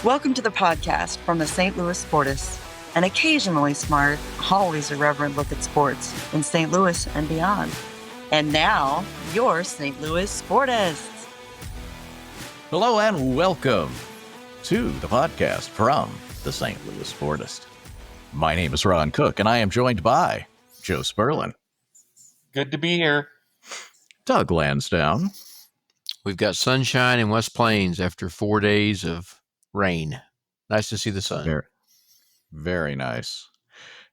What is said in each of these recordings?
Welcome to the podcast from the St. Louis Sportists, an occasionally smart, always irreverent look at sports in St. Louis and beyond. And now, your St. Louis Sportists. Hello and welcome to the podcast from the St. Louis Sportist. My name is Ron Cook, and I am joined by Joe Sperlin. Good to be here. Doug Lansdowne. We've got sunshine in West Plains after 4 days of rain. Nice to see the sun. Very, very nice.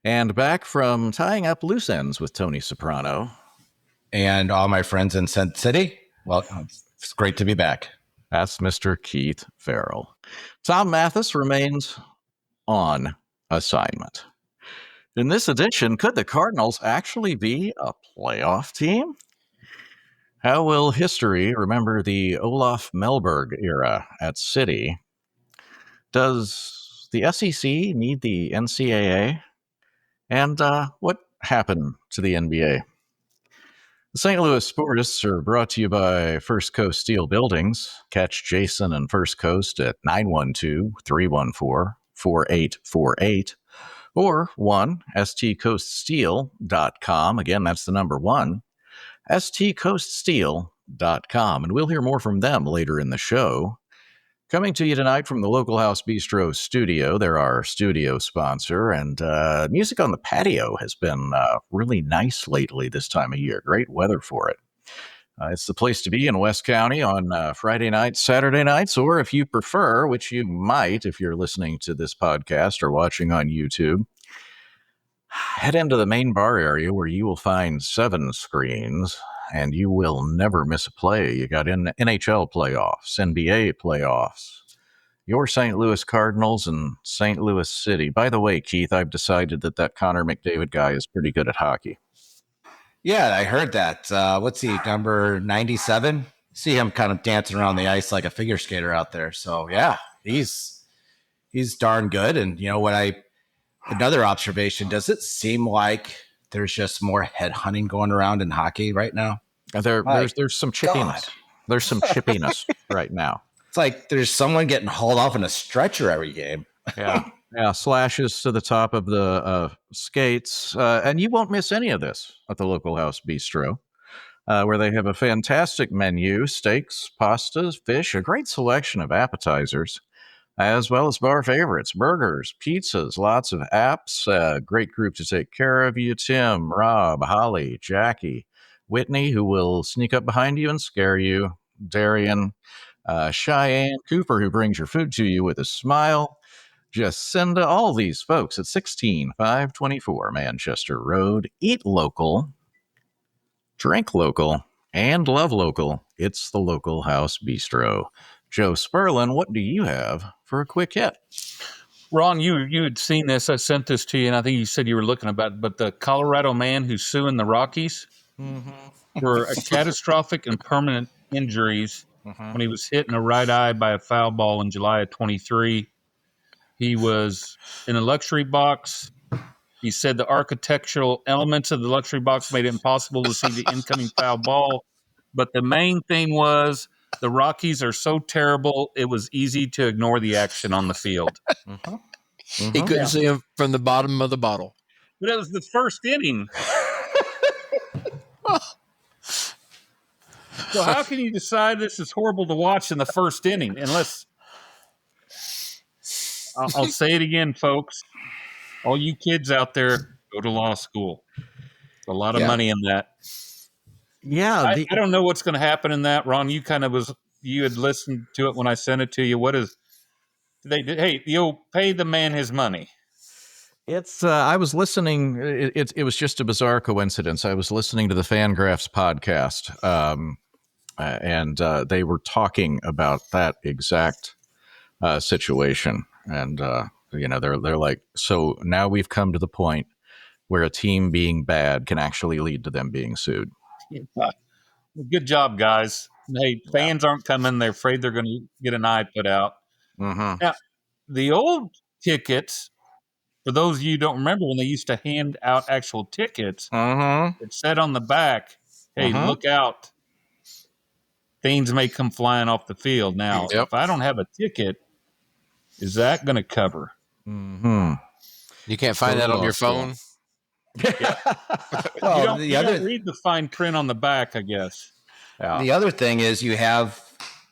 And back from tying up loose ends with Tony Soprano. And all my friends in Scent City. Well, it's great to be back. That's Mr. Keith Farrell. Tom Mathis remains on assignment. In this edition, could the Cardinals actually be a playoff team? How will history remember the Olaf Melberg era at City? Does the SEC need the NCAA? And what happened to the NBA? The St. Louis Sportists are brought to you by First Coast Steel Buildings. Catch Jason and First Coast at 912-314-4848 or stcoaststeel.com. Again, that's the number stcoaststeel.com. And we'll hear more from them later in the show. Coming to you tonight from the Local House Bistro studio. They're our studio sponsor, and music on the patio has been really nice lately this time of year. Great weather for it. It's the place to be in West County on Friday nights, Saturday nights, or if you prefer, which you might if you're listening to this podcast or watching on YouTube, head into the main bar area where you will find 7 screens. And you will never miss a play. You got NHL playoffs, NBA playoffs, your St. Louis Cardinals and St. Louis City. By the way, Keith, I've decided that Connor McDavid guy is pretty good at hockey. Yeah, I heard that. What's he, number 97? See him kind of dancing around the ice like a figure skater out there. So, yeah, he's darn good. And, you know, another observation, does it seem like there's just more headhunting going around in hockey right now? There's some chippiness. God. There's some chippiness right now. It's like there's someone getting hauled off in a stretcher every game. Yeah, slashes to the top of the skates. And you won't miss any of this at the Local House Bistro, where they have a fantastic menu, steaks, pastas, fish, a great selection of appetizers, as well as bar favorites, burgers, pizzas, lots of apps, a great group to take care of you. Tim, Rob, Holly, Jackie, Whitney, who will sneak up behind you and scare you, Darian, Cheyenne, Cooper, who brings your food to you with a smile. Just send all these folks at 16524 Manchester Road. Eat local, drink local, and love local. It's the Local House Bistro. Joe Sperlin, what do you have for a quick hit? Ron, you had seen this. I sent this to you, and I think you said you were looking about it, but the Colorado man who's suing the Rockies for a catastrophic and permanent injuries when he was hit in the right eye by a foul ball in July of 23. He was in a luxury box. He said the architectural elements of the luxury box made it impossible to see the incoming foul ball. But the main thing was the Rockies are so terrible, it was easy to ignore the action on the field. He couldn't see him from the bottom of the bottle. But it was the first inning. So how can you decide this is horrible to watch in the first inning? Unless, I'll say it again, folks. All you kids out there, go to law school. A lot of money in that. Yeah, I don't know what's going to happen in that. Ron, you had listened to it when I sent it to you. What is hey, you'll pay the man his money. It's I was listening. It was just a bizarre coincidence. I was listening to the Fangraphs podcast, and they were talking about that exact situation. And they're like, so now we've come to the point where a team being bad can actually lead to them being sued. Good job, guys. Hey, fans aren't coming. They're afraid they're going to get an eye put out. Now, the old tickets, for those of you who don't remember, when they used to hand out actual tickets, it said on the back, hey, look out. Things may come flying off the field. Now, if I don't have a ticket, Is that going to cover? Mm-hmm. You can't find that on your phone. Well, you don't read the fine print on the back, I guess. Yeah. the other thing is they have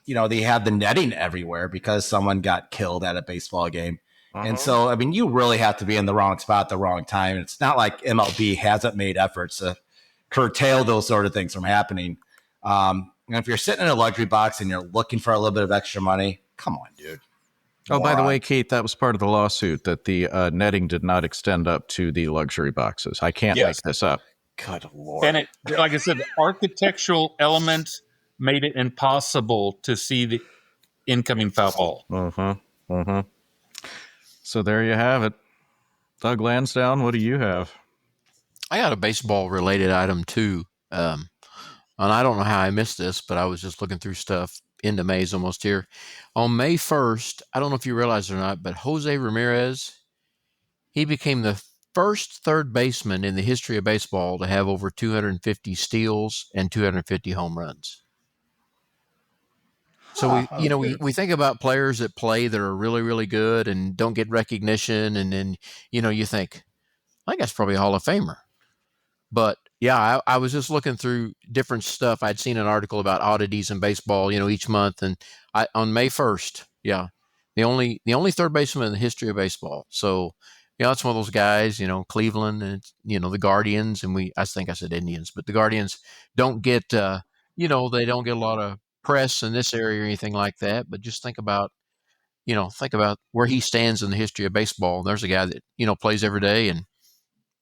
the netting everywhere because someone got killed at a baseball game. And so, I mean, you really have to be in the wrong spot at the wrong time. It's not like MLB hasn't made efforts to curtail those sort of things from happening. And if you're sitting in a luxury box and you're looking for a little bit of extra money, come on, dude. Oh, by the Moron. way, Keith, that was part of the lawsuit that the netting did not extend up to the luxury boxes. I can't make this up. Good Lord. And it, like I said, the architectural elements made it impossible to see the incoming foul ball. So there you have it. Doug Lansdowne, what do you have? I got a baseball related item too. And I don't know how I missed this, but I was just looking through stuff into May's almost here. On May 1st, I don't know if you realize it or not, but Jose Ramirez, he became the first third baseman in the history of baseball to have over 250 steals and 250 home runs. So we think about players that play that are really, really good and don't get recognition. And then, you think, I think that's probably a Hall of Famer. But yeah, I was just looking through different stuff. I'd seen an article about oddities in baseball, each month. And on May 1st, the only third baseman in the history of baseball. So, it's one of those guys, Cleveland and, the Guardians. And I think I said Indians, but the Guardians don't get, they don't get a lot of press in this area or anything like that. But just think about where he stands in the history of baseball. And there's a guy that, plays every day and,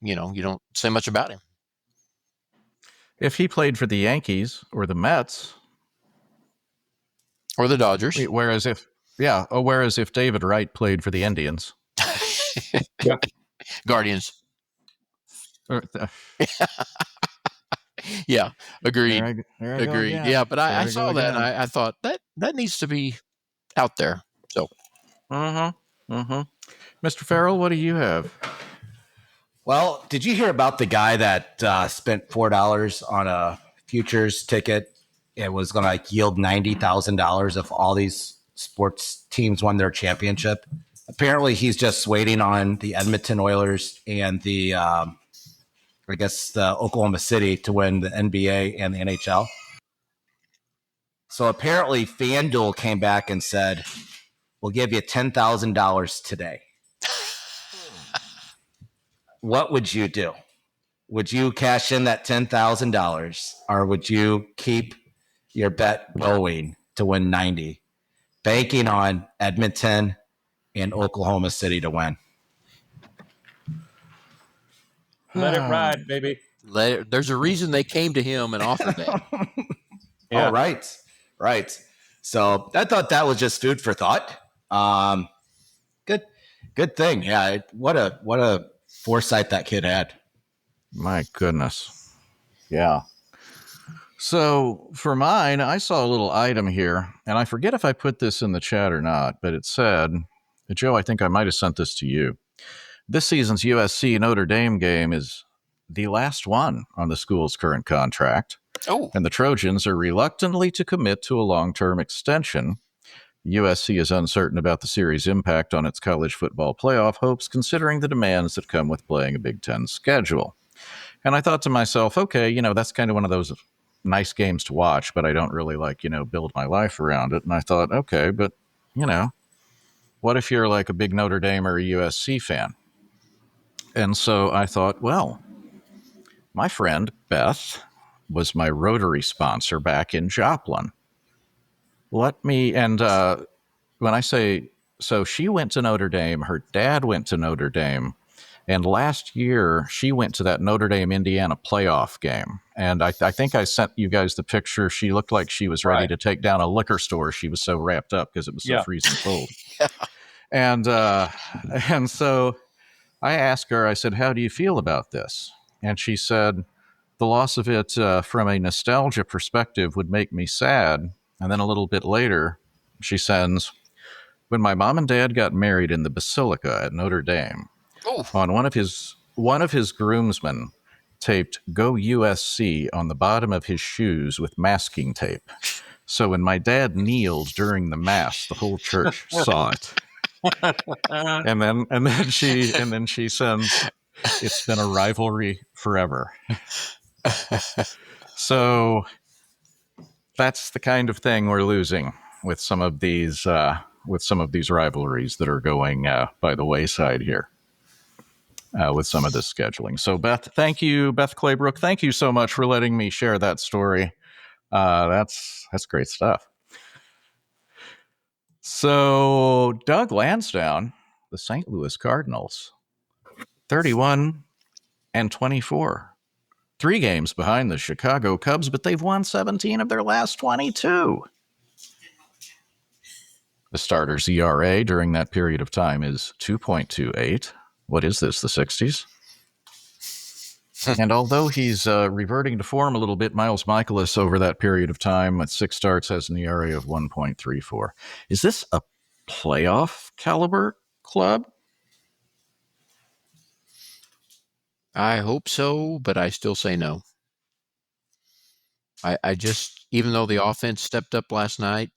you don't say much about him. If he played for the Yankees or the Mets or the Dodgers, whereas if David Wright played for the Indians, Guardians, yeah, agreed, agreed. Yeah, but I saw that and I thought that needs to be out there. So, Mr. Farrell, what do you have? Well, did you hear about the guy that spent $4 on a futures ticket? It was going to yield $90,000 if all these sports teams won their championship. Apparently, he's just waiting on the Edmonton Oilers and the Oklahoma City to win the NBA and the NHL. So apparently, FanDuel came back and said, "We'll give you $10,000 today." What would you do? Would you cash in that $10,000 or would you keep your bet going to win 90, banking on Edmonton and Oklahoma City to win? Let it ride, baby. There's a reason they came to him and offered that. Yeah. Oh, right. So I thought that was just food for thought. Good thing. Yeah. What a foresight that kid had. My goodness. Yeah. So for mine, I saw a little item here, and I forget if I put this in the chat or not, but it said, Joe, I think I might have sent this to you. This season's USC Notre Dame game is the last one on the school's current contract. Oh. And the Trojans are reluctantly to commit to a long-term extension. USC is uncertain about the series' impact on its college football playoff hopes, considering the demands that come with playing a Big Ten schedule. And I thought to myself, okay, that's kind of one of those nice games to watch, but I don't really build my life around it. And I thought, okay, but, what if you're like a big Notre Dame or a USC fan? And so I thought, well, my friend Beth was my Rotary sponsor back in Joplin. When I say, so she went to Notre Dame, her dad went to Notre Dame, and last year she went to that Notre Dame-Indiana playoff game. And I think I sent you guys the picture. She looked like she was ready to take down a liquor store. She was so wrapped up because it was so freezing cold. And so I asked her, I said, how do you feel about this? And she said, the loss of it from a nostalgia perspective would make me sad. And then a little bit later, she sends, when my mom and dad got married in the Basilica at Notre Dame, on one of his groomsmen taped "Go USC" on the bottom of his shoes with masking tape. So when my dad kneeled during the mass, the whole church saw it. and then she sends, "It's been a rivalry forever." So that's the kind of thing we're losing with some of these rivalries that are going by the wayside here. With some of this scheduling. So Beth Claybrook, thank you so much for letting me share that story. That's great stuff. So Doug Lansdowne, the St. Louis Cardinals, 31-24. 3 games behind the Chicago Cubs, but they've won 17 of their last 22. The starter's ERA during that period of time is 2.28. What is this, the 60s? And although he's reverting to form a little bit, Miles Michaelis over that period of time at 6 starts has an ERA of 1.34. Is this a playoff caliber club? I hope so, but I still say no. I just, even though the offense stepped up last night,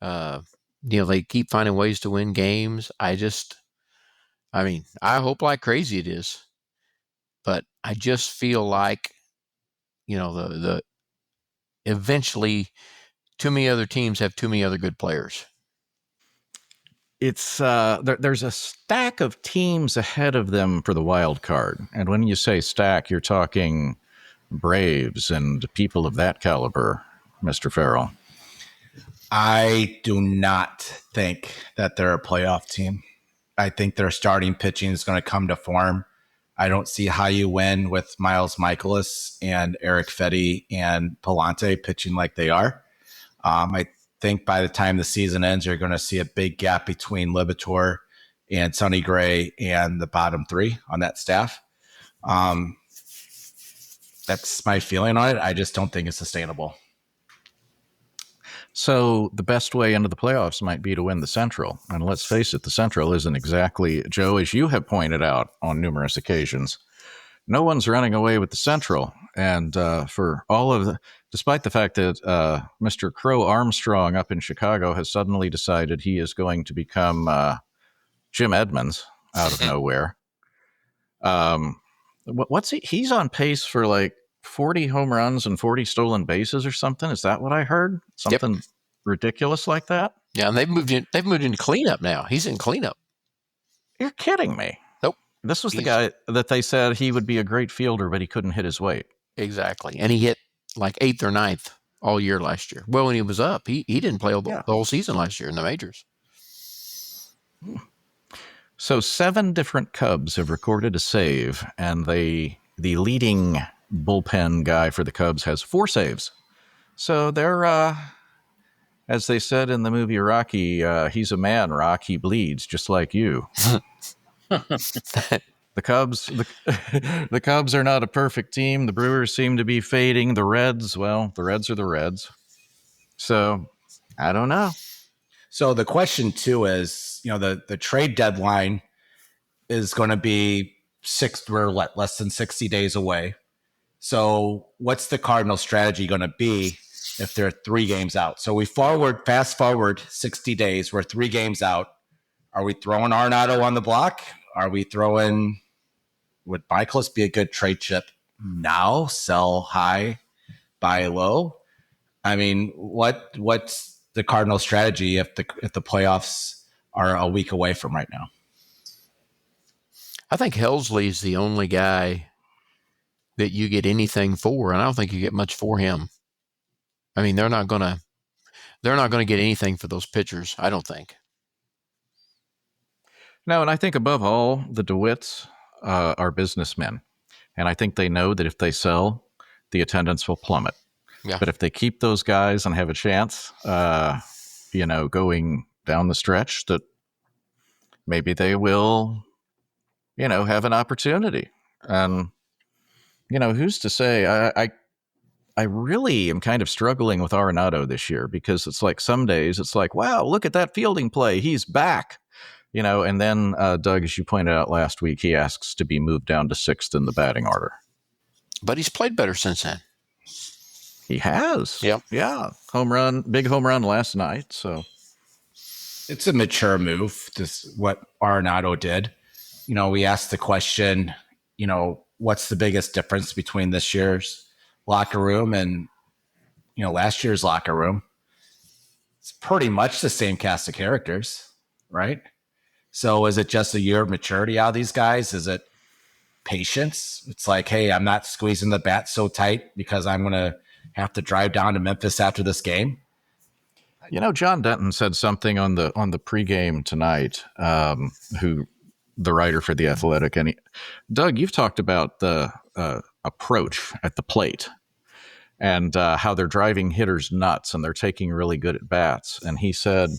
they keep finding ways to win games. I hope like crazy it is, but I just feel like, the eventually too many other teams have too many other good players. It's there's a stack of teams ahead of them for the wild card. And when you say stack, you're talking Braves and people of that caliber, Mr. Farrell. I do not think that they're a playoff team. I think their starting pitching is going to come to form. I don't see how you win with Miles Michaelis and Eric Fetty and Palante pitching like they are. I think by the time the season ends, you're going to see a big gap between Libator and Sonny Gray and the bottom 3 on that staff. That's my feeling on it. I just don't think it's sustainable. So the best way into the playoffs might be to win the Central. And let's face it, the Central isn't exactly, Joe, as you have pointed out on numerous occasions, no one's running away with the Central. And despite the fact that Mr. Crow Armstrong up in Chicago has suddenly decided he is going to become Jim Edmonds out of nowhere. What's he? He's on pace for like 40 home runs and 40 stolen bases or something. Is that what I heard? Something ridiculous like that? Yeah, and they've moved into cleanup now. He's in cleanup. You're kidding me. Nope. This was the guy that they said he would be a great fielder, but he couldn't hit his weight. Exactly. And he hit like 8th or 9th all year last year. Well, when he was up, he didn't play the whole season last year in the majors. So 7 different Cubs have recorded a save, and the leading bullpen guy for the Cubs has 4 saves. So they're, as they said in the movie Rocky, he's a man, Rock, he bleeds, just like you. The Cubs are not a perfect team. The Brewers seem to be fading. The Reds are the Reds. So I don't know. So the question too is, the trade deadline is going to be less than 60 days away. So what's the Cardinal strategy going to be if they're 3 games out? So we fast forward 60 days. We're 3 games out. Are we throwing Arenado on the block? Would Michaelis be a good trade chip now? Sell high, buy low? I mean, what's the Cardinal strategy if the playoffs are a week away from right now? I think Helsley's the only guy that you get anything for, and I don't think you get much for him. I mean, they're not gonna get anything for those pitchers, I don't think. No, and I think above all, the DeWitts are businessmen. And I think they know that if they sell, the attendance will plummet. Yeah. But if they keep those guys and have a chance, going down the stretch, that maybe they will, have an opportunity. And, who's to say? I really am kind of struggling with Arenado this year, because it's like some days it's like, wow, look at that fielding play. He's back. And then Doug, as you pointed out last week, he asks to be moved down to 6th in the batting order. But he's played better since then. He has. Yep. Yeah. Big home run last night. So it's a mature move. This what Arenado did. We asked the question, what's the biggest difference between this year's locker room and last year's locker room? It's pretty much the same cast of characters, right? So is it just a year of maturity out of these guys? Is it patience? It's like, hey, I'm not squeezing the bat so tight because I'm going to have to drive down to Memphis after this game. John Denton said something on the pregame tonight, who the writer for The Athletic. And Doug, you've talked about the approach at the plate and how they're driving hitters nuts and they're taking really good at bats. And he said,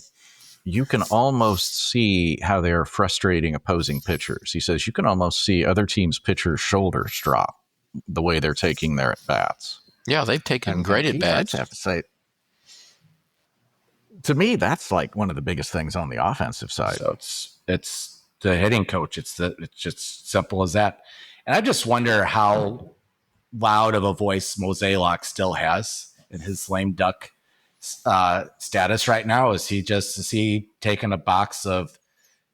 you can almost see how they're frustrating opposing pitchers. He says you can almost see other teams' pitchers' shoulders drop the way they're taking their at bats. Yeah, they've taken great at bats. I have to say, to me, that's like one of the biggest things on the offensive side. So it's the hitting coach. It's just simple as that. And I just wonder how loud of a voice Mozeliak still has in his lame duck status right now. Is he taking a box of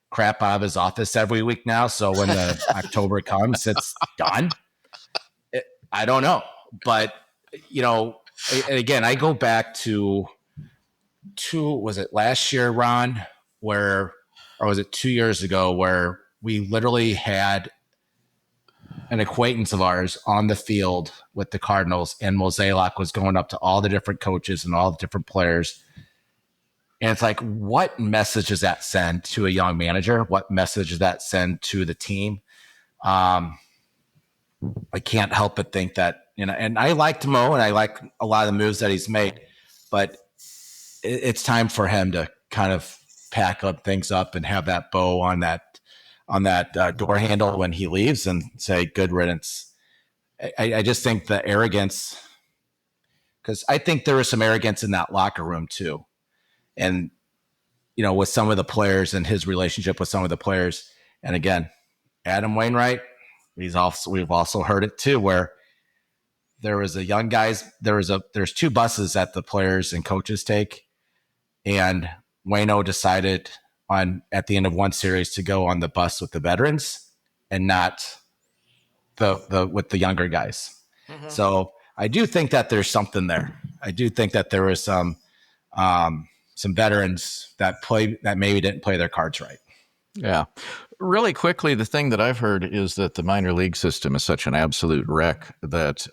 crap out of his office every week now? So when the October comes, it's done. I don't know, but again, I go back to was it last year, Ron, or was it 2 years ago, where we literally had an acquaintance of ours on the field with the Cardinals, and Mozeliak was going up to all the different coaches and all the different players. And it's like, what message does that send to a young manager? What message does that send to the team? I can't help but think that, and I liked Mo and I like a lot of the moves that he's made, but it's time for him to kind of pack up things up and have that bow on that door handle when he leaves and say good riddance. I just think the arrogance, because I think there was some arrogance in that locker room too. And, with some of the players and his relationship with some of the players. And again, Adam Wainwright, we've also heard it too, where there was a young guys, there's two buses that the players and coaches take. And Waino decided at the end of one series to go on the bus with the veterans and not with the younger guys. Mm-hmm. So I do think that there's something there. I do think that there was some veterans that maybe didn't play their cards right. Yeah. Really quickly, the thing that I've heard is that the minor league system is such an absolute wreck that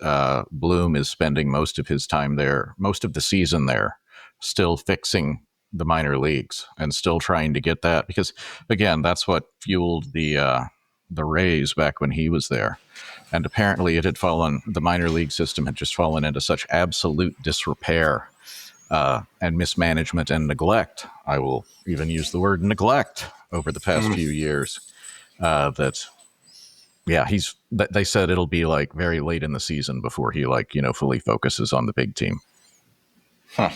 Bloom is spending most of his time there, most of the season there, still fixing the minor leagues and still trying to get that, because again, that's what fueled the Rays back when he was there. And apparently the minor league system had just fallen into such absolute disrepair and mismanagement and neglect. I will even use the word neglect over the past few years. They said it'll be like very late in the season before he fully focuses on the big team. Huh.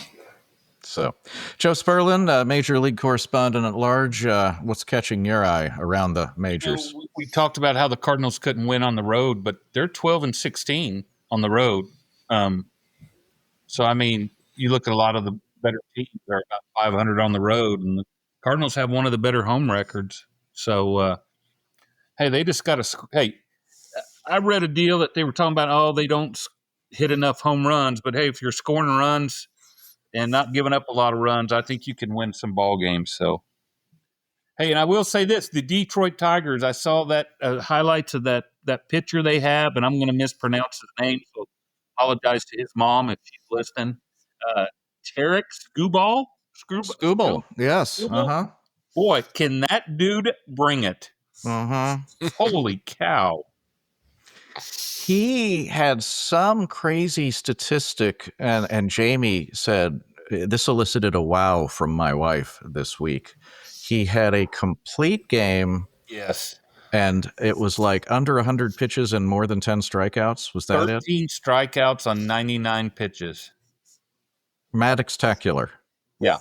So, Joe Sperlin, Major League correspondent at large, what's catching your eye around the majors? We talked about how the Cardinals couldn't win on the road, but they're 12-16 on the road. So, I mean, you look at a lot of the better teams, they're about 500 on the road, and the Cardinals have one of the better home records. So, hey, they just got to – hey, I read a deal that they were talking about, they don't hit enough home runs, but, hey, if you're scoring runs – and not giving up a lot of runs, I think you can win some ball games. So, hey, and I will say this: the Detroit Tigers. I saw that highlights of that pitcher they have, and I'm going to mispronounce his name, so apologize to his mom if she's listening. Tarek Skubal. Skubal, yes. Skubal? Boy, can that dude bring it? Holy cow! He had some crazy statistic, and Jamie said, this elicited a wow from my wife this week. He had a complete game. Yes. And it was like under 100 pitches and more than 10 strikeouts. Was that 13 strikeouts on 99 pitches. Maddox-tacular. Yeah.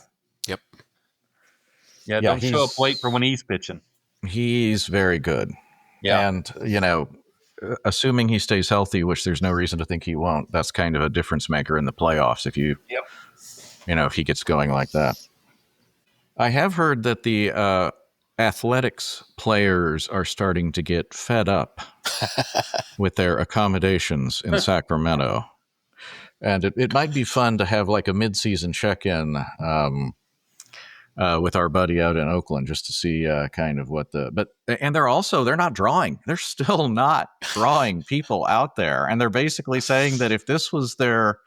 Yep. Yeah, don't show up late for when he's pitching. He's very good. Yeah. And, assuming he stays healthy, which there's no reason to think he won't, that's kind of a difference maker in the playoffs if he gets going like that. I have heard that the athletics players are starting to get fed up with their accommodations in Sacramento. And it might be fun to have like a mid-season check-in with our buddy out in Oakland just to see kind of what and they're not drawing. They're still not drawing people out there. And they're basically saying that if this was their,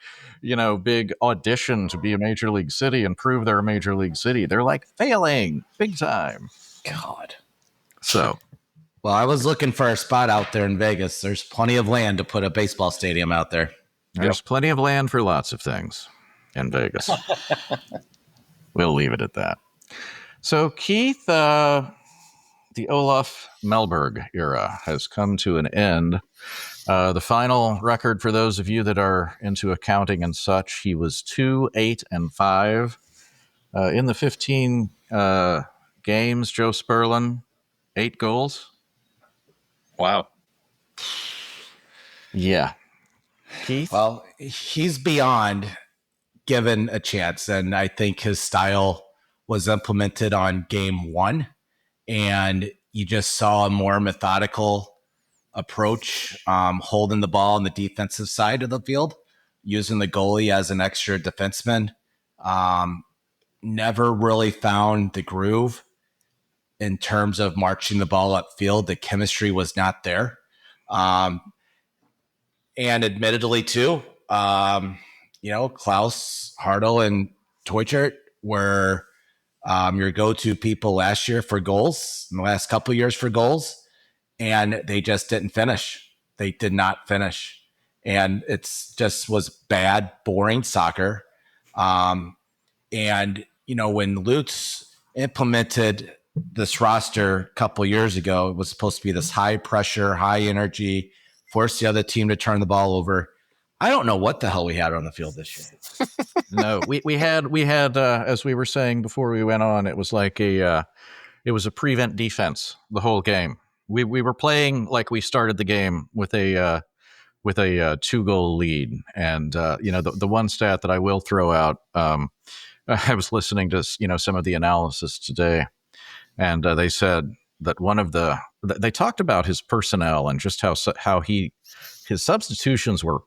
big audition to be a major league city and prove they're a major league city, they're like failing big time. God. So, well, I was looking for a spot out there in Vegas. There's plenty of land to put a baseball stadium out there. There's plenty of land for lots of things in Vegas. We'll leave it at that. So, Keith, the Olaf Melberg era has come to an end. The final record for those of you that are into accounting and such, he was 2-8-5. In the 15 games, Joe Sperlin, 8 goals. Wow. Yeah. Keith? Well, he's beyond given a chance, and I think his style was implemented on game 1, and you just saw a more methodical approach, holding the ball on the defensive side of the field, using the goalie as an extra defenseman. Never really found the groove in terms of marching the ball upfield. The chemistry was not there. And admittedly, too, Klaus, Hartl, and Teuchert were your go-to people last year for goals, in the last couple of years for goals, and they just didn't finish. They did not finish. And it's just was bad, boring soccer. And, when Lutz implemented this roster a couple years ago, it was supposed to be this high pressure, high energy, force the other team to turn the ball over. I don't know what the hell we had on the field this year. No, we had as we were saying before we went on, it was like it was a prevent defense the whole game. We were playing like we started the game with a 2-goal lead, and the one stat that I will throw out. I was listening to some of the analysis today, and they said that they talked about his personnel and just how his substitutions were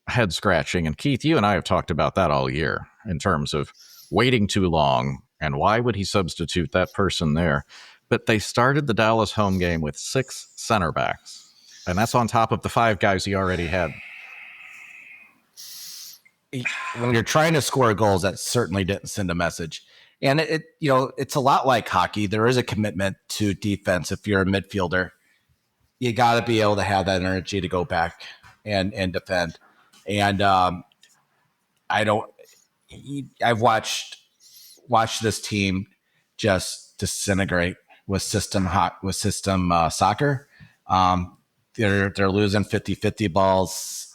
head scratching. And Keith, you and I have talked about that all year in terms of waiting too long and why would he substitute that person there? But they started the Dallas home game with 6 center backs, and that's on top of the 5 guys he already had. When you're trying to score goals, that certainly didn't send a message. And it's a lot like hockey. There is a commitment to defense. If you're a midfielder, you got to be able to have that energy to go back and defend. And I've watched this team just disintegrate with system soccer. They're losing 50-50 balls.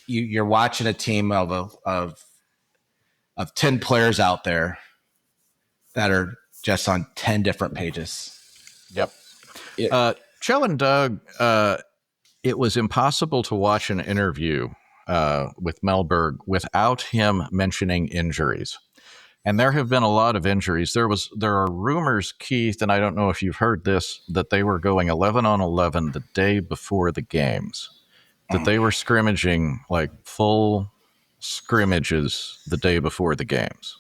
You're watching a team of 10 players out there that are just on 10 different pages. Yep. Joe and Doug, it was impossible to watch an interview with Melberg without him mentioning injuries. And there have been a lot of injuries. There are rumors, Keith, and I don't know if you've heard this, that they were going 11-on-11 the day before the games, that they were scrimmaging like full scrimmages the day before the games.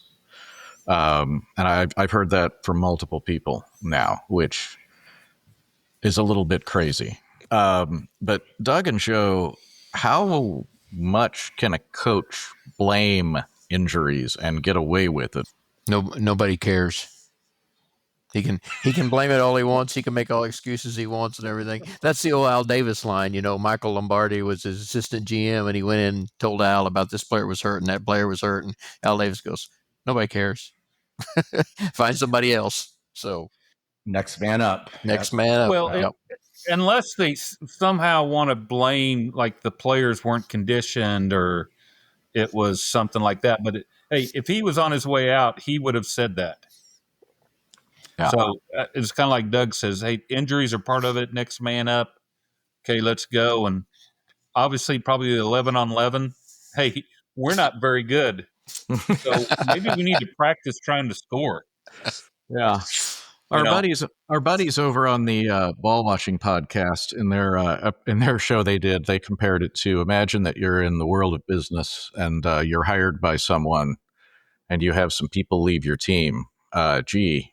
And I've heard that from multiple people now, which is a little bit crazy. But Doug and Joe, how much can a coach blame injuries and get away with it? Nobody cares. He can blame it all he wants. He can make all excuses he wants and everything. That's the old Al Davis line. Michael Lombardi was his assistant GM, and he went in and told Al about this player was hurt and that player was hurt, and Al Davis goes, "Nobody cares. Find somebody else." So next man up. Man up. Well, unless they somehow want to blame like the players weren't conditioned or it was something like that. But hey, if he was on his way out, he would have said that. Yeah. So it's kind of like Doug says, hey, injuries are part of it. Next man up. Okay, let's go. And obviously probably 11-on-11. Hey, we're not very good. So maybe we need to practice trying to score. Yeah. Our buddies over on the ball watching podcast in their show they compared it to, imagine that you're in the world of business and you're hired by someone and you have some people leave your team. The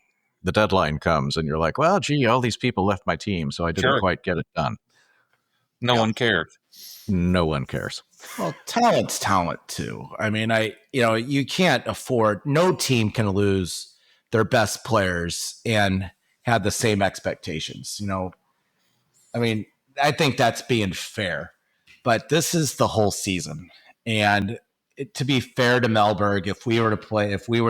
deadline comes and you're like, well, all these people left my team, so I didn't quite get it done. No one cares. No one cares. Well, talent's talent too. I mean, you can't afford, no team can lose their best players and have the same expectations. I mean, I think that's being fair, but this is the whole season. And to be fair to Melberg, if we were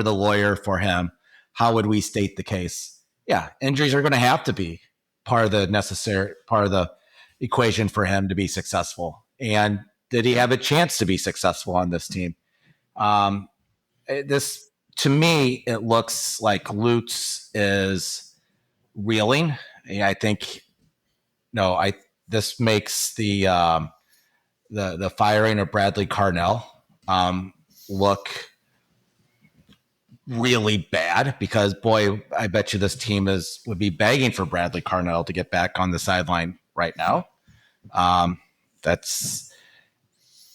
the lawyer for him, how would we state the case? Yeah, injuries are going to have to be part of the equation for him to be successful. And did he have a chance to be successful on this team? To me, it looks like Lutz is reeling. I think this makes the firing of Bradley Cardinals look really bad, because boy, I bet you this team would be begging for Bradley Cardinals to get back on the sideline right now.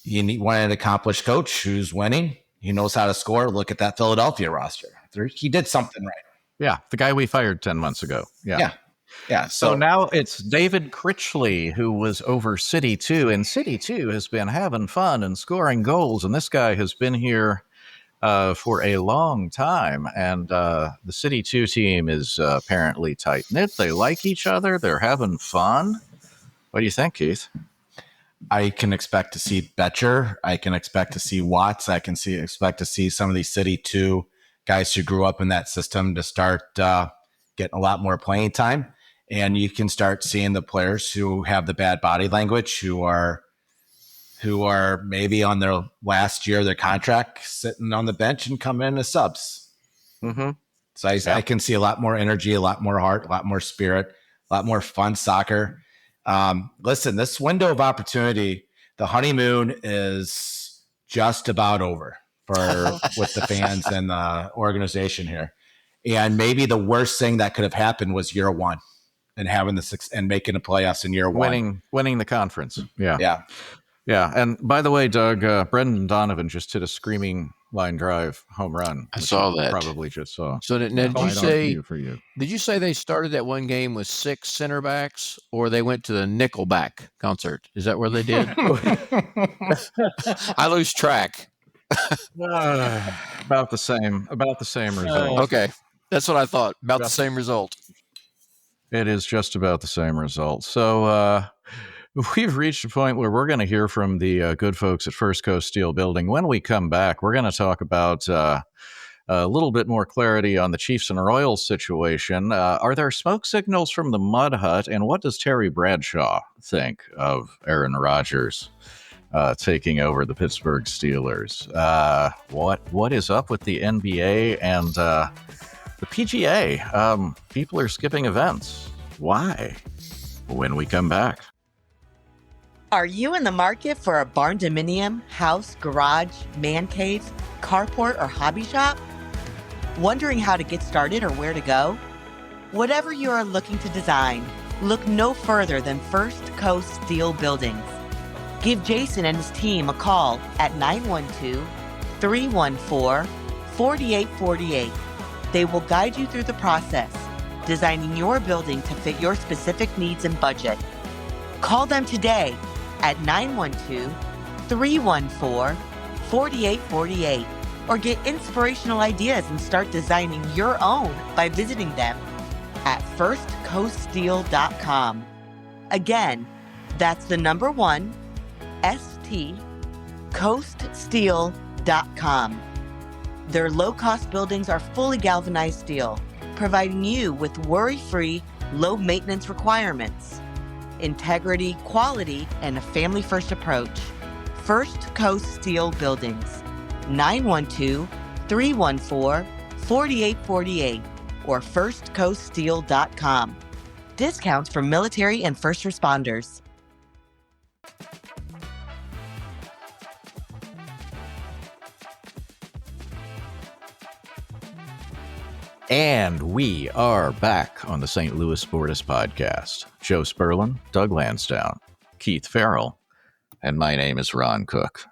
You need an accomplished coach who's winning. He knows how to score. Look at that Philadelphia roster. He did something right. Yeah, the guy we fired 10 months ago. Yeah. So now it's David Critchley, who was over City 2, and City 2 has been having fun and scoring goals, and this guy has been here for a long time, and the City 2 team is apparently tight-knit. They like each other. They're having fun. What do you think, Keith? I can expect to see Betcher. I can expect to see Watts. I can expect to see some of these City 2 guys who grew up in that system to start getting a lot more playing time. And you can start seeing the players who have the bad body language, who are maybe on their last year of their contract, sitting on the bench and come in as subs. Mm-hmm. So I can see a lot more energy, a lot more heart, a lot more spirit, a lot more fun soccer. Listen, this window of opportunity, the honeymoon is just about over with the fans and the organization here. And maybe the worst thing that could have happened was year one and having and making the playoffs in year one. Winning the conference. Yeah. And by the way, Doug, Brendan Donovan just hit a screaming line drive home run. I saw that. Probably just saw. So did you say they started that one game with 6 center backs, or they went to the Nickelback concert? Is that where they did? I lose track. About the same result. Okay. That's what I thought. About the same result. It is just about the same result. So we've reached a point where we're going to hear from the good folks at First Coast Steel Building. When we come back, we're going to talk about a little bit more clarity on the Chiefs and Royals situation. Are there smoke signals from the Mud Hut? And what does Terry Bradshaw think of Aaron Rodgers taking over the Pittsburgh Steelers? What is up with the NBA and the PGA? People are skipping events. Why? When we come back. Are you in the market for a barn dominium, house, garage, man cave, carport, or hobby shop? Wondering how to get started or where to go? Whatever you are looking to design, look no further than First Coast Steel Buildings. Give Jason and his team a call at 912-314-4848. They will guide you through the process, designing your building to fit your specific needs and budget. Call them today at 912-314-4848 or get inspirational ideas and start designing your own by visiting them at firstcoaststeel.com. Again, that's the number 1, coaststeel.com. Their low-cost buildings are fully galvanized steel, providing you with worry-free, low-maintenance requirements, integrity, quality, and a family-first approach. First Coast Steel Buildings, 912-314-4848 or firstcoaststeel.com. Discounts for military and first responders. And we are back on the St. Louis Sportists podcast. Joe Sperlin, Doug Lansdowne, Keith Farrell, and my name is Ron Cook.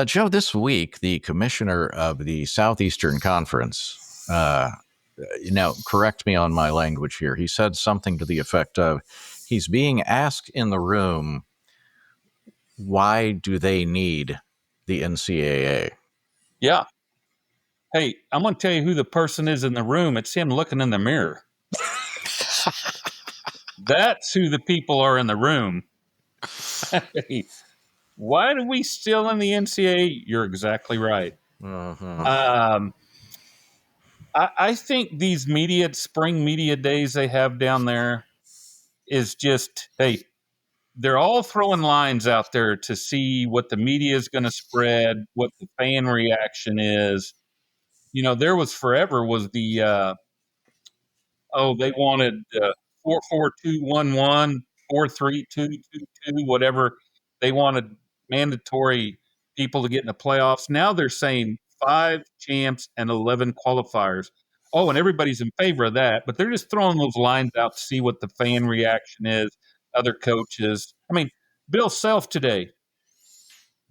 Joe, this week, the commissioner of the Southeastern Conference, now correct me on my language here, he said something to the effect of, he's being asked in the room, why do they need the NCAA? Yeah. Hey, I'm going to tell you who the person is in the room. It's him looking in the mirror. That's who the people are in the room. Why do we still in the NCAA? You're exactly right. I think these spring media days they have down there is just, hey, they're all throwing lines out there to see what the media is going to spread, what the fan reaction is. You know, there was forever was the they wanted 4-4-2-1-1, 4-3-2-2-2, whatever. They wanted mandatory people to get in the playoffs. Now they're saying 5 champs and 11 qualifiers. Oh, and everybody's in favor of that, but they're just throwing those lines out to see what the fan reaction is, other coaches. I mean, Bill Self today,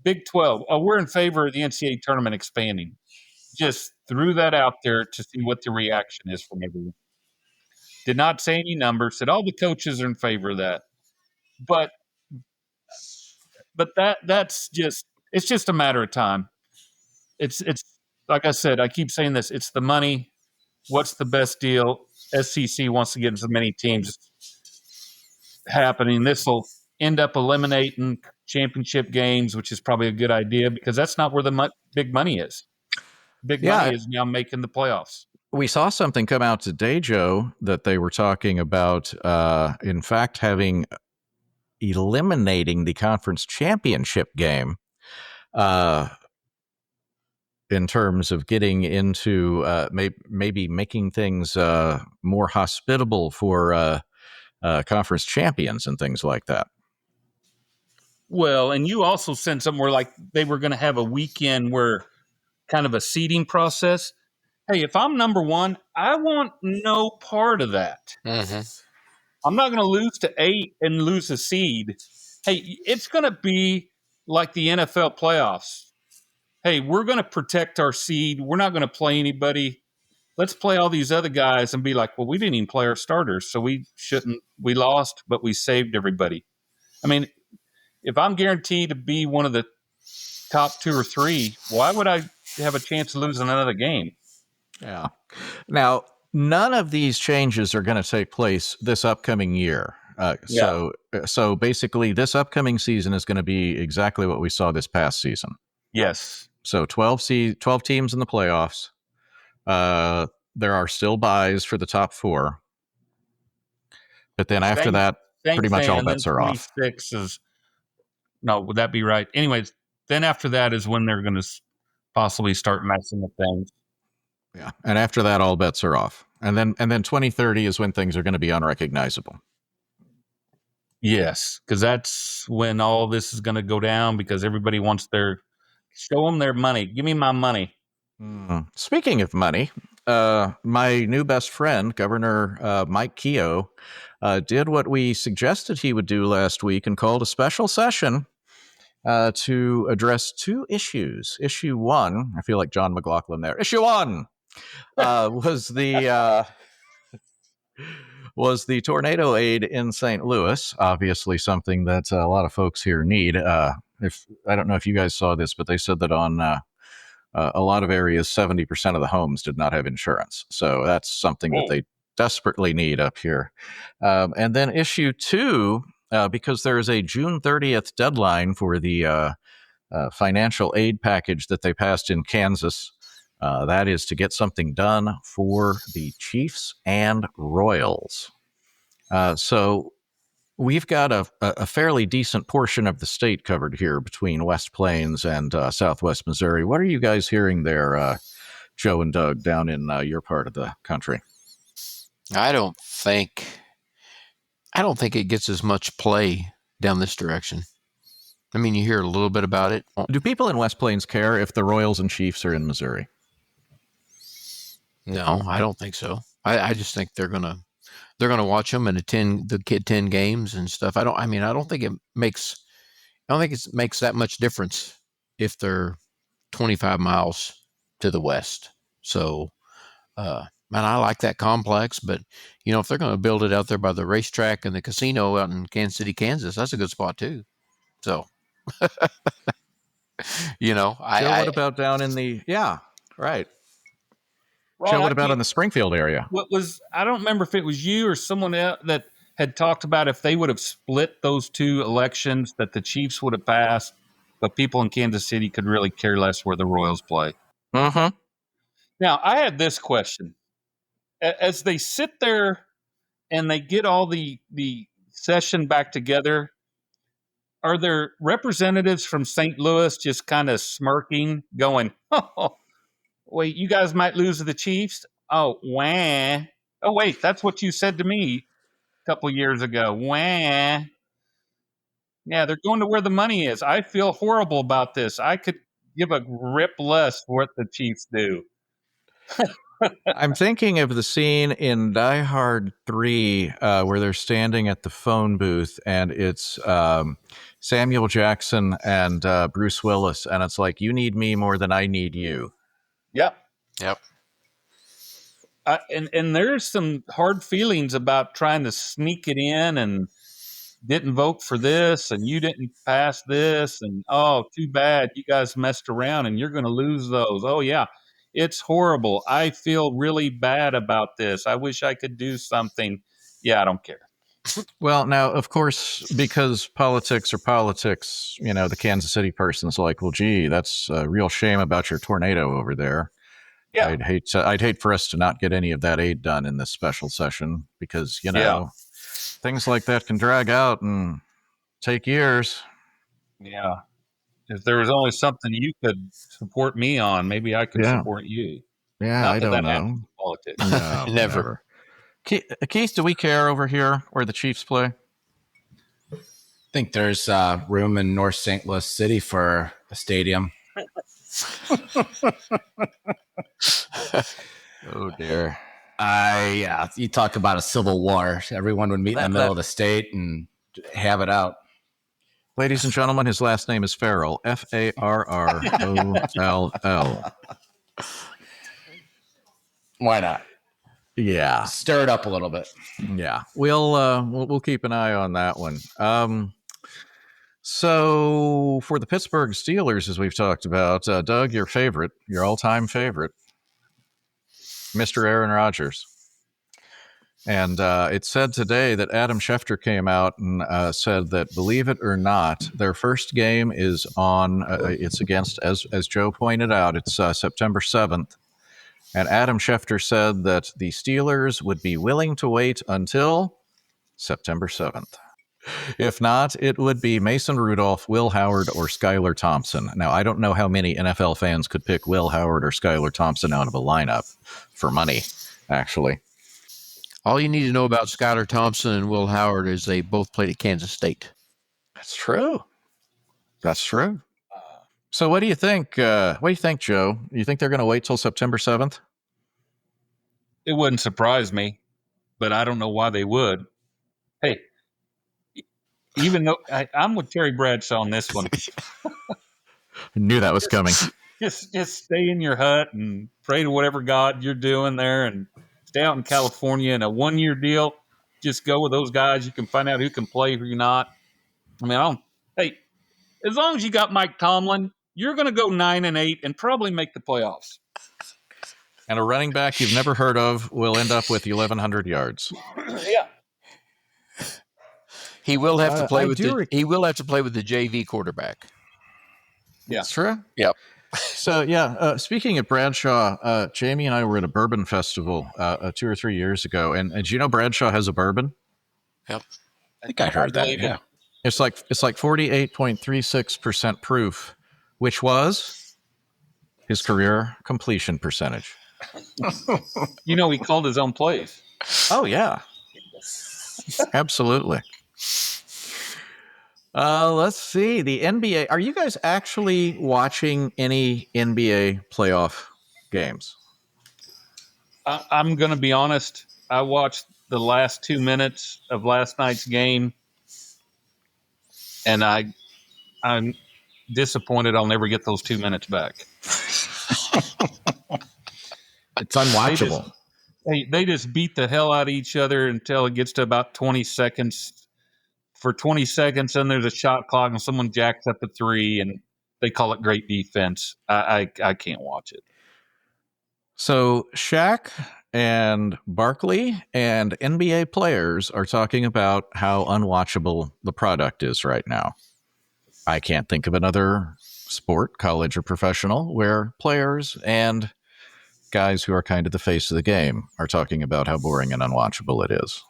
Big 12. Oh, we're in favor of the NCAA tournament expanding. Just threw that out there to see what the reaction is from everyone. Did not say any numbers. Said all the coaches are in favor of that. But that's just it's just a matter of time. It's like I said, I keep saying this. It's the money. What's the best deal? SEC wants to get as many teams happening. This will end up eliminating championship games, which is probably a good idea because that's not where the big money is. Big money is now making the playoffs. We saw something come out today, Joe, that they were talking about, in fact, eliminating the conference championship game in terms of getting into maybe making things more hospitable for conference champions and things like that. Well, and you also said somewhere like they were going to have a weekend where kind of a seeding process. Hey, if I'm number one, I want no part of that. Mm-hmm. I'm not going to lose to 8 and lose a seed. Hey, it's going to be like the NFL playoffs. Hey, we're going to protect our seed. We're not going to play anybody. Let's play all these other guys and be like, well, we didn't even play our starters, so we shouldn't. We lost, but we saved everybody. I mean, if I'm guaranteed to be one of the top 2 or 3, why would I have a chance of losing another game? Yeah. Now, none of these changes are going to take place this upcoming year. So basically, this upcoming season is going to be exactly what we saw this past season. Yes. So 12 teams in the playoffs. There are still buys for the top 4. But then after that, pretty much all bets are off. 26 is no, would that be right? Anyways, then after that is when they're going to possibly start messing with things. Yeah, and after that, all bets are off. And then 2030 is when things are going to be unrecognizable. Yes, because that's when all this is going to go down because everybody wants show them their money. Give me my money. Speaking of money, my new best friend, Governor Mike Keogh, did what we suggested he would do last week and called a special session to address 2 issues. Issue 1, I feel like John McLaughlin there. Issue 1 was the tornado aid in St. Louis. Obviously, something that a lot of folks here need. I don't know if you guys saw this, but they said that on a lot of areas, 70% of the homes did not have insurance. So that's something that they desperately need up here. And then issue 2, because there is a June 30th deadline for the financial aid package that they passed in Kansas. That is to get something done for the Chiefs and Royals. So we've got a fairly decent portion of the state covered here between West Plains and Southwest Missouri. What are you guys hearing there, Joe and Doug, down in your part of the country? I don't think it gets as much play down this direction. I mean, you hear a little bit about it. Do people in West Plains care if the Royals and Chiefs are in Missouri? No, I don't think so. I just think they're gonna watch them and attend 10 games and stuff. I don't think it makes that much difference if they're 25 miles to the west. So, man, I like that complex, but if they're going to build it out there by the racetrack and the casino out in Kansas City, Kansas, that's a good spot too. So, Joe, what about down in the right? Ron, Joe, what about in the Springfield area? I don't remember if it was you or someone else that had talked about if they would have split those two elections, that the Chiefs would have passed, but people in Kansas City could really care less where the Royals play. Mm-hmm. Now, I had this question. As they sit there and they get all the session back together, are there representatives from St. Louis just kind of smirking, going, oh, wait, you guys might lose to the Chiefs? Oh, wah. Oh, wait, that's what you said to me a couple years ago. Wah. Yeah, they're going to where the money is. I feel horrible about this. I could give a rip less for what the Chiefs do. I'm thinking of the scene in Die Hard 3 where they're standing at the phone booth and it's Samuel Jackson and Bruce Willis. And it's like, you need me more than I need you. Yep. Yep. And there's some hard feelings about trying to sneak it in and didn't vote for this and you didn't pass this. And, oh, too bad you guys messed around and you're going to lose those. Oh, yeah. It's horrible. I feel really bad about this. I wish I could do something. Yeah, I don't care. Well, now, of course, because politics are politics, the Kansas City person's like, well, gee, that's a real shame about your tornado over there. Yeah. I'd hate for us to not get any of that aid done in this special session because, things like that can drag out and take years. Yeah. If there was only something you could support me on, maybe I could support you. Yeah, Not I don't know. Politics. No, Never. Keith, do we care over here where the Chiefs play? I think there's room in North St. Louis City for a stadium. Oh, dear. You talk about a civil war. Everyone would meet in the middle of the state and have it out. Ladies and gentlemen, his last name is Farrell. Farroll. Why not? Yeah. Stir it up a little bit. Yeah. We'll keep an eye on that one. So for the Pittsburgh Steelers, as we've talked about, Doug, your all-time favorite, Mr. Aaron Rodgers. And it said today that Adam Schefter came out and said that, believe it or not, their first game is on, it's against, as Joe pointed out, it's September 7th. And Adam Schefter said that the Steelers would be willing to wait until September 7th. If not, it would be Mason Rudolph, Will Howard, or Skylar Thompson. Now, I don't know how many NFL fans could pick Will Howard or Skylar Thompson out of a lineup for money, actually. All you need to know about Skylar Thompson and Will Howard is they both played at Kansas State. That's true. So what do you think? What do you think, Joe? You think they're going to wait till September 7th? It wouldn't surprise me, but I don't know why they would. Hey, even though I'm with Terry Bradshaw on this one. I knew that was coming. Just stay in your hut and pray to whatever God you're doing there and stay out in California in a 1-year deal. Just go with those guys. You can find out who can play, who not. Hey, as long as you got Mike Tomlin, you're going to go 9-8 and probably make the playoffs. And a running back you've never heard of will end up with 1,100 yards. Yeah. He will have to play he will have to play with the JV quarterback. Yeah. That's true. Yep. So, speaking of Bradshaw, Jamie and I were at a bourbon festival 2 or 3 years ago. And do you know Bradshaw has a bourbon? Yep. I think I heard that. Yeah. It's like 48.36% proof, which was his career completion percentage. He called his own plays. Oh, yeah. Absolutely. Let's see. The NBA. Are you guys actually watching any NBA playoff games? I'm going to be honest. I watched the last 2 minutes of last night's game, and I'm disappointed I'll never get those 2 minutes back. It's unwatchable. They just beat the hell out of each other until it gets to about 20 seconds. For 20 seconds, then there's a shot clock, and someone jacks up a three, and they call it great defense. I can't watch it. So Shaq and Barkley and NBA players are talking about how unwatchable the product is right now. I can't think of another sport, college or professional, where players and guys who are kind of the face of the game are talking about how boring and unwatchable it is.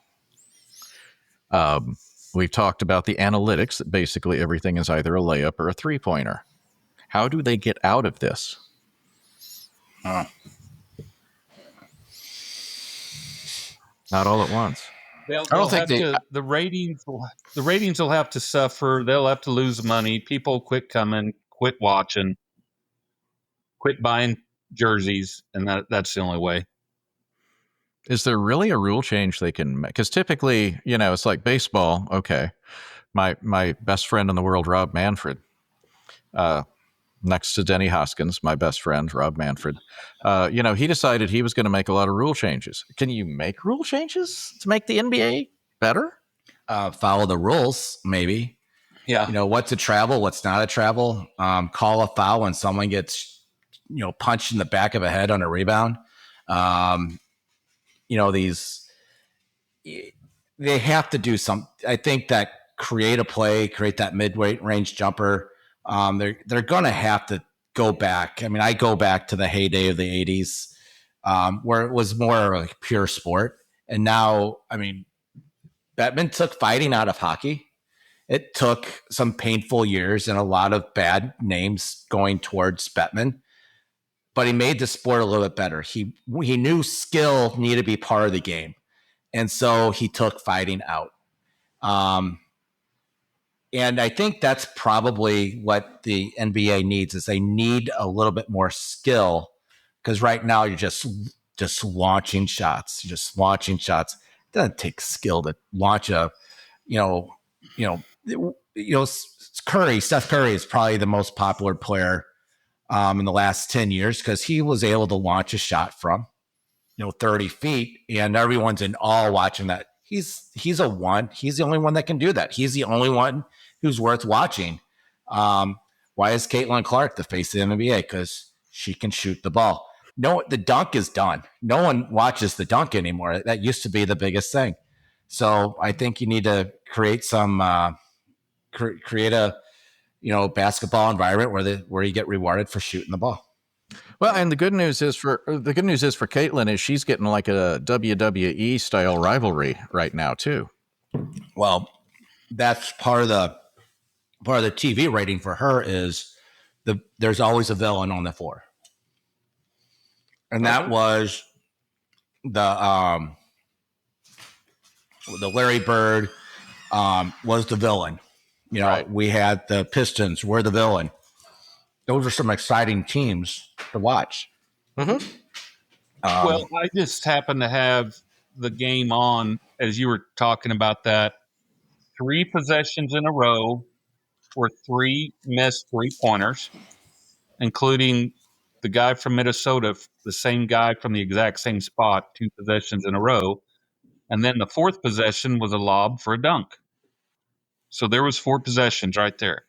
We've talked about the analytics that basically everything is either a layup or a three-pointer. How do they get out of this? Not all at once. I don't think the ratings will have to suffer. They'll have to lose money. People quit coming, quit watching, quit buying jerseys, and that's the only way. Is there really a rule change they can make? Because typically, it's like baseball. Okay. My best friend in the world, Rob Manfred, next to Denny Hoskins, my best friend, Rob Manfred, he decided he was going to make a lot of rule changes. Can you make rule changes to make the NBA better? Follow the rules, maybe. Yeah. What's a travel, what's not a travel. Call a foul when someone gets, punched in the back of a head on a rebound. They have to do some. I think that create a play, create that mid-weight range jumper. They're going to have to go back. I mean, I go back to the heyday of the 80s where it was more like pure sport. And now, I mean, Bettman took fighting out of hockey. It took some painful years and a lot of bad names going towards Bettman. But he made the sport a little bit better. He knew skill needed to be part of the game. And so he took fighting out. And I think that's probably what the NBA needs is they need a little bit more skill because right now you're just launching shots. You're just launching shots. It doesn't take skill to launch Steph Curry is probably the most popular player in the last 10 years because he was able to launch a shot from 30 feet and everyone's in awe watching that. He's a one. He's the only one that can do that. He's the only one who's worth watching. Why is Caitlin Clark the face of the NBA? Because she can shoot the ball. No, the dunk is done. No one watches the dunk anymore. That used to be the biggest thing. So I think you need to create some create a basketball environment where you get rewarded for shooting the ball. Well, and the good news is for Caitlin is she's getting like a WWE style rivalry right now too. Well, that's part of the TV rating for her is there's always a villain on the floor, and that was the Larry Bird was the villain. Right. We had the Pistons were the villain. Those are some exciting teams to watch. Mm-hmm. Well, I just happened to have the game on as you were talking about that. 3 possessions in a row were 3 missed 3-pointers, including the guy from Minnesota, the same guy from the exact same spot, 2 possessions in a row. And then the 4th possession was a lob for a dunk. So there was 4 possessions right there.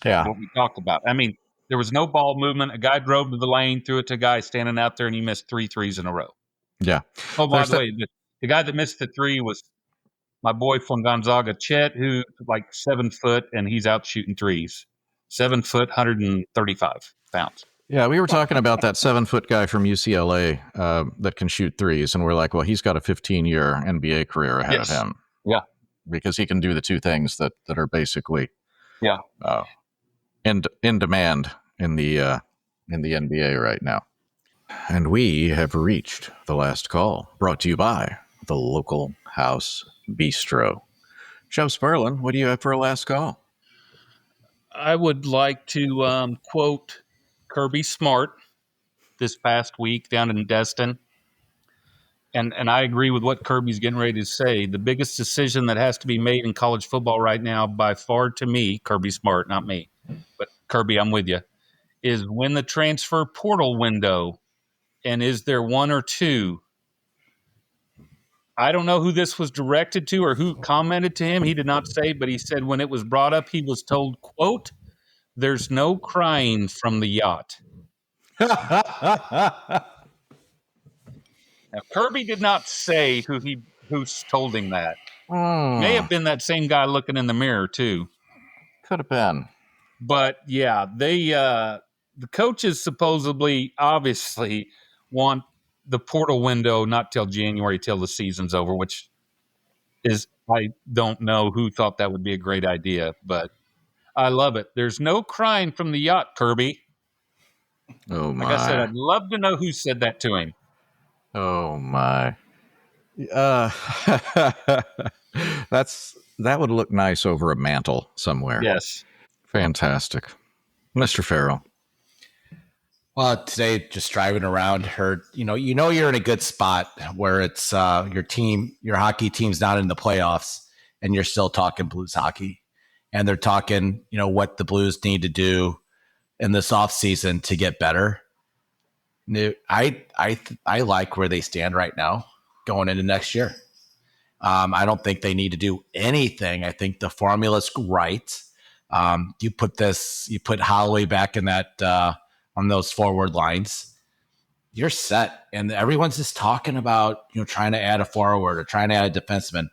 Yeah. What we talked about. I mean, there was no ball movement. A guy drove to the lane, threw it to a guy standing out there, and he missed 3 threes in a row. Yeah. Oh, by the way, the guy that missed the 3 was my boy from Gonzaga, Chet, who's like 7 foot, and he's out shooting threes. 7 foot, 135 pounds. Yeah, we were talking about that 7-foot guy from UCLA that can shoot threes, and we're like, well, he's got a 15-year NBA career ahead of him. Yeah. Because he can do the 2 things that are basically in demand in the NBA right now. And we have reached the last call, brought to you by the Local House Bistro. Joe Sperlin, what do you have for a last call? I would like to quote Kirby Smart this past week down in Destin. and I agree with what Kirby's getting ready to say. The biggest decision that has to be made in college football right now, by far to me, Kirby Smart, not me, but Kirby, I'm with you, is when the transfer portal window, and is there one or two? I don't know who this was directed to or who commented to him. He did not say, but he said when it was brought up, he was told, quote, "There's no crying from the yacht." Now, Kirby did not say who's told him that. May have been that same guy looking in the mirror too. Could have been. But yeah, the coaches supposedly, obviously, want the portal window not till January, till the season's over, which is, I don't know who thought that would be a great idea, but I love it. There's no crying from the yacht, Kirby. Oh my! Like I said, I'd love to know who said that to him. Oh my! That would look nice over a mantle somewhere. Yes. Fantastic, Mr. Farrell. Well, today, just driving around, heard you're in a good spot where it's your hockey team's not in the playoffs, and you're still talking Blues hockey, and they're talking what the Blues need to do in this offseason to get better. I like where they stand right now going into next year. I don't think they need to do anything. I think the formula's right. You put Holloway back in that on those forward lines, you're set. And everyone's just talking about trying to add a forward or trying to add a defenseman.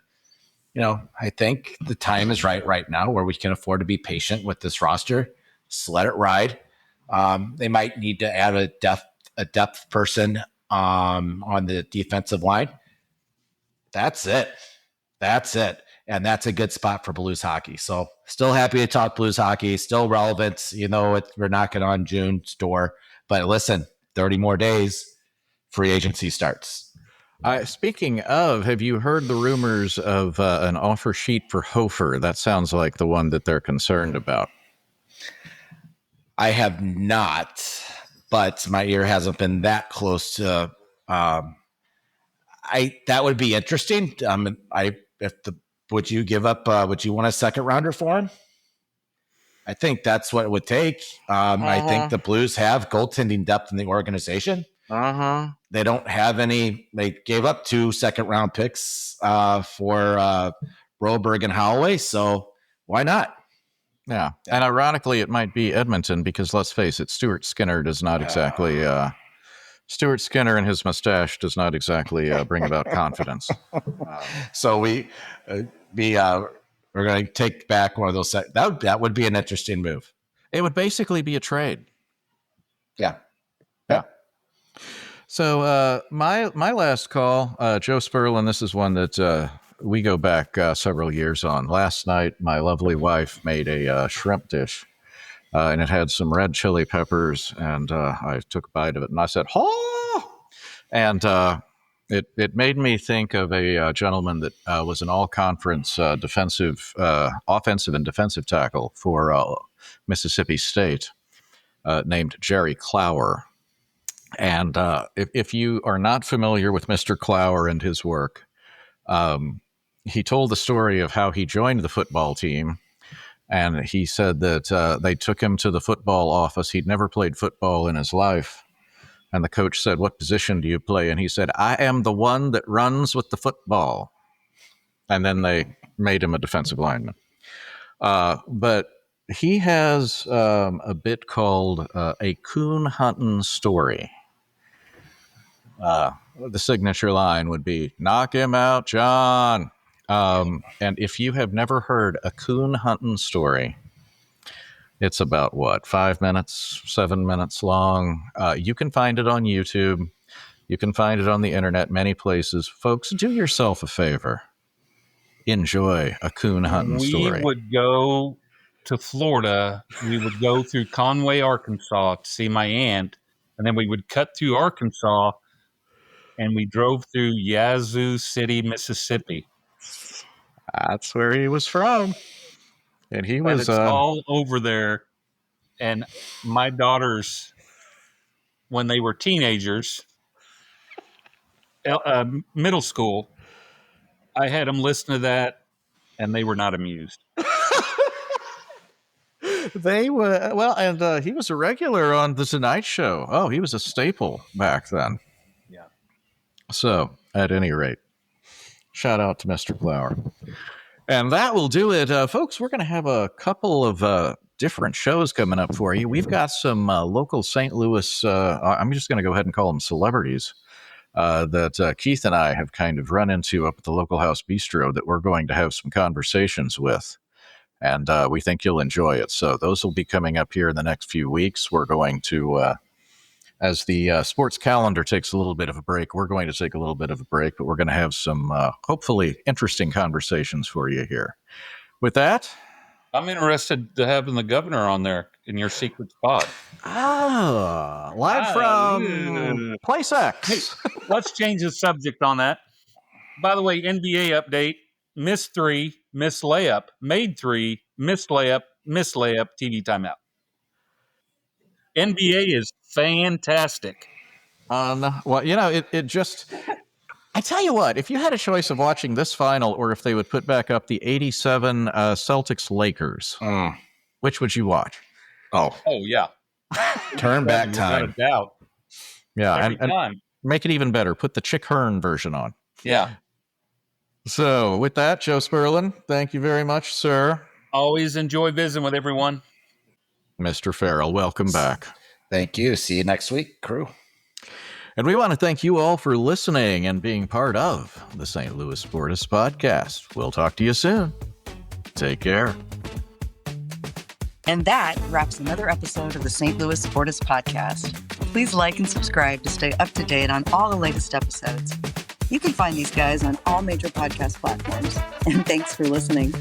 I think the time is right now where we can afford to be patient with this roster. Just let it ride. They might need to add a depth person on the defensive line. That's it. And that's a good spot for Blues hockey. So still happy to talk Blues hockey, still relevant. We're knocking on June's door. But listen, 30 more days, free agency starts. Speaking of, have you heard the rumors of an offer sheet for Hofer? That sounds like the one that they're concerned about. I have not, but my ear hasn't been that close to. That would be interesting. Would you give up? Would you want a second rounder for him? I think that's what it would take. I think the Blues have goaltending depth in the organization. They don't have any. They gave up 2 second-round picks for Broberg and Holloway, so why not? Yeah, and ironically, it might be Edmonton because let's face it, Stuart Skinner does not exactly. Stuart Skinner and his mustache does not exactly bring about confidence. So we're going to take back one of those. That would be an interesting move. It would basically be a trade. Yeah. So my last call, Joe Sperlin, this is one that we go back several years on. Last night, my lovely wife made a shrimp dish, and it had some red chili peppers, and I took a bite of it, and I said, "Oh!" And it made me think of a gentleman that was an all-conference offensive and defensive tackle for Mississippi State, named Jerry Clower. And if you are not familiar with Mr. Clower and his work, he told the story of how he joined the football team. And he said that they took him to the football office. He'd never played football in his life. And the coach said, "What position do you play?" And he said, "I am the one that runs with the football." And then they made him a defensive lineman. But he has a bit called a coon hunting story. The signature line would be, "Knock him out, John." And if you have never heard a coon hunting story, it's about 5 minutes, 7 minutes long. You can find it on YouTube. You can find it on the internet, many places. Folks, do yourself a favor. Enjoy a coon hunting story. We would go to Florida. We would go through Conway, Arkansas to see my aunt. And then we would cut through Arkansas and we drove through Yazoo City, Mississippi. That's where he was from. And he was it's all over there. And my daughters, when they were teenagers, middle school, I had them listen to that, and they were not amused. They were and he was a regular on the Tonight Show. Oh, he was a staple back then. Yeah. So, at any rate, shout out to Mr. Flower. And that will do it, folks. We're going to have a couple of different shows coming up for you. We've got some local St. Louis. I'm just going to go ahead and call them celebrities that Keith and I have kind of run into up at the Local House Bistro that we're going to have some conversations with. And we think you'll enjoy it. So those will be coming up here in the next few weeks. We're going to, as the sports calendar takes a little bit of a break, we're going to take a little bit of a break, but we're going to have some hopefully interesting conversations for you here. With that, I'm interested to having the governor on there in your secret spot. Live from Place X. Hey, let's change the subject on that. By the way, NBA update. Missed 3, missed layup, made 3, missed layup, TV timeout. NBA is fantastic. Well, it just, I tell you what, if you had a choice of watching this final or if they would put back up the 87 Celtics Lakers, which would you watch? Oh, yeah. Turn back time. Without a doubt. Yeah, Every time. Make it even better. Put the Chick Hearn version on. Yeah. So with that, Joe Sperlin, thank you very much, sir. Always enjoy visiting with everyone. Mr. Farrell, welcome back. Thank you. See you next week, crew. And we want to thank you all for listening and being part of the St. Louis Sportists podcast. We'll talk to you soon. Take care. And that wraps another episode of the St. Louis Sportists podcast. Please like and subscribe to stay up to date on all the latest episodes. You can find these guys on all major podcast platforms. And thanks for listening.